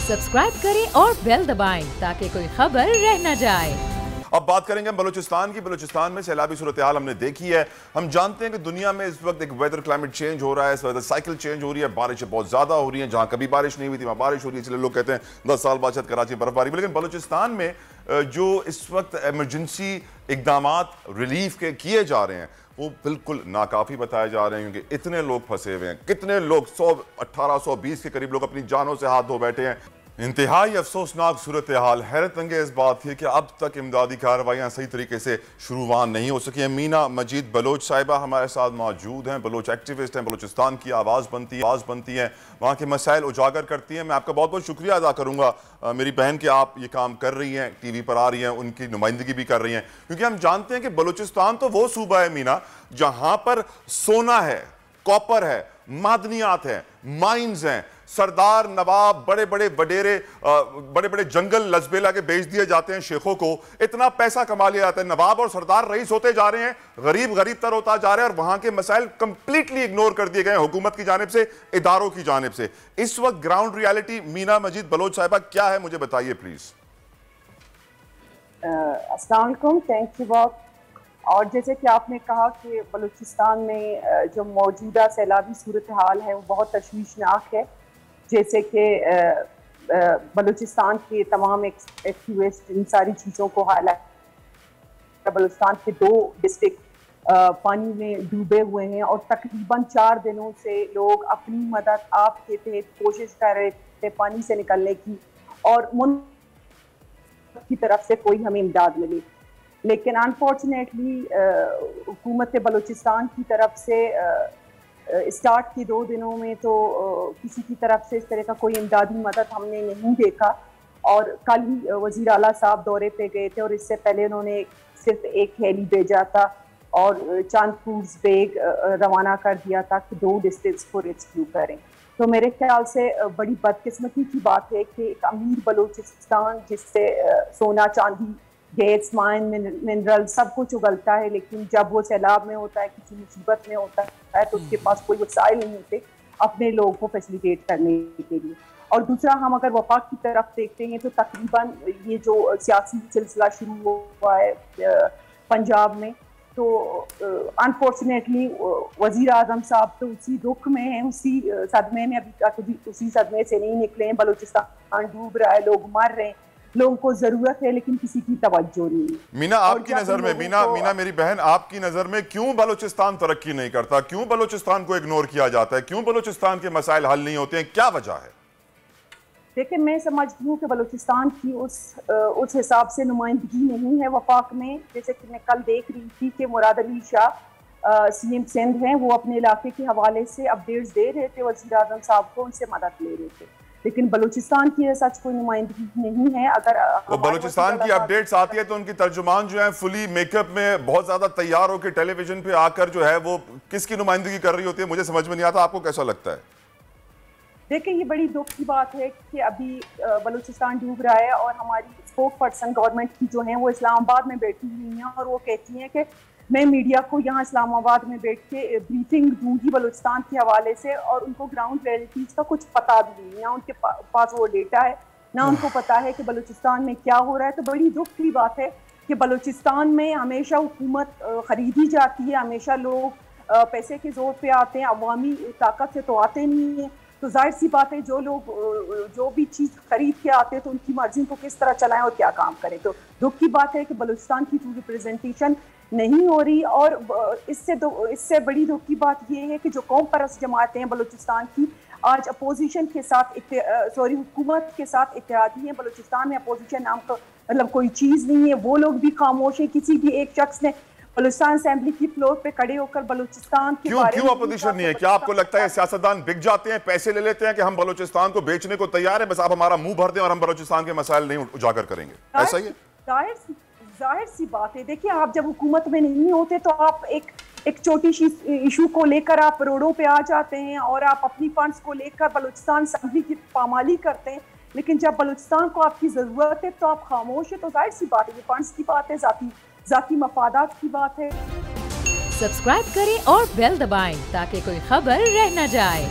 Subscribe करें और bell दबाएं ताकि कोई खबर रह न जाए। अब बात करेंगे हम बलूचिस्तान की। बलूचिस्तान में सैलाबी सूरत हाल हमने देखी है। हम जानते हैं कि दुनिया में इस वक्त एक वेदर क्लाइमेट चेंज हो रहा है, वेदर साइकिल चेंज हो रही है, बारिशें बहुत ज़्यादा हो रही हैं। जहाँ कभी बारिश नहीं हुई थी वहाँ बारिश हो रही है, इसलिए लोग कहते हैं 10 साल बाद शायद कराची बर्फबारी। लेकिन बलूचिस्तान में जो इस वक्त एमरजेंसी इकदामात रिलीफ के किए जा रहे हैं वो बिल्कुल नाकाफ़ी बताए जा रहे हैं, क्योंकि इतने लोग फंसे हुए हैं। कितने लोग 1820 के करीब लोग अपनी जानों से हाथ धो बैठे हैं। इंतहाई अफसोसनाक सूरत हाल। हैरत अंगेज़ बात थी कि अब तक इमदादी कार्रवाइयाँ सही तरीके से शुरुआत नहीं हो सकी हैं। मीना मजीद बलोच साहिबा हमारे साथ मौजूद हैं, बलोच एक्टिविस्ट हैं, बलूचिस्तान की आवाज़ बनती हैं, वहाँ के मसाइल उजागर करती हैं। मैं आपका बहुत बहुत शुक्रिया अदा करूँगा मेरी बहन कि आप ये काम कर रही हैं, टीवी पर आ रही हैं, उनकी नुमाइंदगी भी कर रही हैं, क्योंकि हम जानते हैं कि बलूचिस्तान तो वो सूबा है मीना जहाँ पर सोना है, कॉपर है, मादनियात हैं, माइंस हैं, सरदार नवाब बड़े बड़े वडेरे बड़े बड़े जंगल लजबेला के बेच दिए जाते हैं शेखों को। इतना पैसा कमा लिया जाता है, नवाब और सरदार रईस होते जा रहे हैं, गरीब तर होता जा रहा है, और वहां के मसाइल कंप्लीटली इग्नोर कर दिए गए हुकूमत की जानिब से, इदारों की जानिब से। इस वक्त ग्राउंड रियलिटी मीना मजीद बलोच साहिबा क्या है, मुझे बताइए प्लीज। अस्सलाम वालेकुम, थैंक यू बहुत। और जैसे कि आपने कहा कि बलूचिस्तान में जो मौजूदा सैलाबी सूरत हाल है वो बहुत तशवीशनाक है। जैसे कि बलूचिस्तान के तमाम एक्टिविस्ट इन सारी चीज़ों को हाईलाइट, बलूचिस्तान के 2 डिस्ट्रिक्ट पानी में डूबे हुए हैं और तकरीबन 4 दिनों से लोग अपनी मदद आप के तहत कोशिश कर रहे थे पानी से निकलने की, और मुल्क की तरफ से कोई हमें इमदाद मिली। लेकिन अनफॉर्चुनेटली हुकूमत बलूचिस्तान की तरफ से स्टार्ट के 2 दिनों में तो किसी की तरफ से इस तरह का कोई इमदादी मदद हमने नहीं देखा। और कल ही वज़ीर आला साहब दौरे पे गए थे और इससे पहले उन्होंने सिर्फ एक हेली भेजा था और चंद फूड्स बैग रवाना कर दिया था कि 2 डिस्ट्रिक्ट्स को रेस्क्यू करें। तो मेरे ख्याल से बड़ी बदकिस्मती की बात है कि एक अमीर बलूचिस्तान जिससे सोना चांदी गैस माइन मिनरल सब कुछ उगलता है, लेकिन जब वो सैलाब में होता है, किसी मुसीबत में होता है, तो उसके पास कोई वसाइल नहीं होते अपने लोगों को फैसिलिटेट करने के लिए। और दूसरा, हम अगर वफाक की तरफ देखते हैं तो तकरीबन ये जो सियासी सिलसिला शुरू हुआ है पंजाब में, तो अनफॉर्चुनेटली वज़ीर आज़म साहब तो उसी दुख में हैं, उसी सदमे में, अभी तक उसी सदमे से नहीं निकले हैं। बलूचिस्तान डूब रहा है, लोग मर रहे हैं, लोगों को जरूरत है, लेकिन किसी की तवज्जो नहीं। मीना आपकी नजर में, मीना मेरी बहन, आपकी नजर में क्यों बलूचिस्तान तरक्की नहीं करता? क्यों बलूचिस्तान को इग्नोर किया जाता है? क्यों बलूचिस्तान के मसाइल हल नहीं होते हैं? क्या वजह है? देखिए, मैं समझती हूँ कि बलूचिस्तान की उस हिसाब से नुमाइंदगी नहीं है वफाक में। जैसे कि मैं कल देख रही थी कि मुराद अली शाह सीएम सिंध हैं, वो अपने इलाके के हवाले से अपडेट्स दे रहे थे वज़ीर आज़म साहब को, उनसे मदद ले रहे थे, लेकिन बलूचिस्तान की सच कोई नुमाइंदगी नहीं है। अगर तो बलूचिस्तान की अपडेट्स आती है तो उनकी तर्जुमान जो है फुली मेकअप में बहुत ज्यादा तैयार होकर टेलीविजन पे आकर जो है वो किसकी नुमाइंदगी कर रही होती है, मुझे समझ में नहीं आता। आपको कैसा लगता है? देखिए, ये बड़ी दुख की बात है कि अभी बलूचिस्तान डूब रहा है और हमारी स्पोक पर्सन गवर्नमेंट की जो है वो इस्लामाबाद में बैठी हुई हैं और वो कहती हैं कि मैं मीडिया को यहाँ इस्लामाबाद में बैठ के ब्रीफिंग दूंगी बलूचिस्तान के हवाले से, और उनको ग्राउंड रियलिटीज़ का कुछ पता भी नहीं, ना उनके पास वो डेटा है, ना उनको पता है कि बलूचिस्तान में क्या हो रहा है। तो बड़ी दुख की बात है कि बलूचिस्तान में हमेशा हुकूमत खरीदी जाती है, हमेशा लोग पैसे के जोर पे आते हैं, अवामी ताकत से तो आते नहीं हैं। तो जाहिर सी बात है, जो लोग जो भी चीज़ खरीद के आते हैं तो उनकी मर्जी को किस तरह चलाएं और क्या काम करें। तो दुख की बात है कि बलूचिस्तान की पूरी रिप्रेजेंटेशन नहीं हो रही। और इससे बड़ी दुख की बात यह है कि जो कौम परस्त जमातें हैं बलूचिस्तान की, आज अपोजिशन के साथ हुकूमत के साथ इत्तेहादी हैं। बलूचिस्तान में अपोजिशन नाम का मतलब कोई चीज़ नहीं है, वो लोग भी खामोश हैं। किसी भी एक शख्स ने बलूचिस्तान असेंबली की फ्लोर पे खड़े होकर बलूचिस्तान के बारे में क्यों अपोजिशन नहीं है? क्या आपको लगता है सियासतदान बिक जाते हैं, पैसे ले लेते हैं कि हम बलूचिस्तान को बेचने को तैयार है, बस आप हमारा मुंह भर दें और हम बलूचिस्तान के मसाइल नहीं उजागर करेंगे? ऐसा ही है? जाहिर सी बात है। देखिए, आप जब हुकूमत में नहीं होते तो आप एक छोटी सी इशू को लेकर आप रोडों पे आ जाते हैं और आप अपनी फंड्स को लेकर बलूचिस्तान असेंबली की पामाली करते हैं, लेकिन जब बलूचिस्तान को आपकी ज़रूरत है तो आप खामोश है। तो जाहिर सी बात है, ये फंड्स की बात है, ज़ाती मफादात की बात है। सब्सक्राइब करें और बेल दबाएं ताकि कोई खबर रह न जाए।